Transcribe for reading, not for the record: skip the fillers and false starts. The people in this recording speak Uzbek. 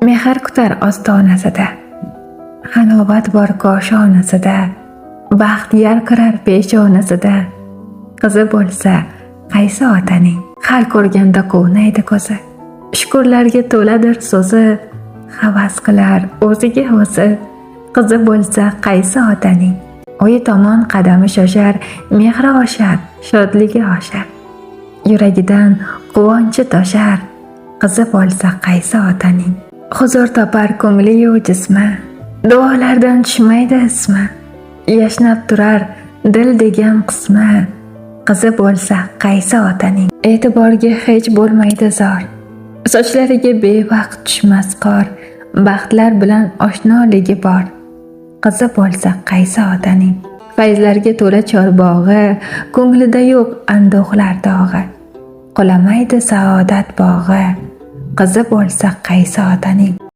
Mehr kutar ostonasida, halovat bor koshonasida, baxt yarqirar peshonasida. Qizi bo'lsa qaysi otaning, har ko'rganda quvnaydi ko'zi. Shukurlarga to'ladir so'zi, havas qilar o'ziga o'zi. Qizi bo'lsa qaysi otaning, uyi tomon qadami shoshar, mehri oshar, shodligi oshar. Yuragidan quvonchi toshar. Qizi bo'lsa qaysi otaning, huzur topar ko'ngli-yu jismi, duolardan tushmaydi ismi, yashnab turar dil degan qismi. Qizi bo'lsa qaysi otaning, e'tiborga hech bo'lmaydi zor, sochlariga bevaqt tushmas qor, baxtlar bilan oshnoligi bor. Qizi bo'lsa qaysi otaning, fayzlarga to'la chorbog'i, ko'nglida yo'q anduhlar dog'i, qulamaydi saodat bog'i. Qizi bo'lsa qaysi otaning.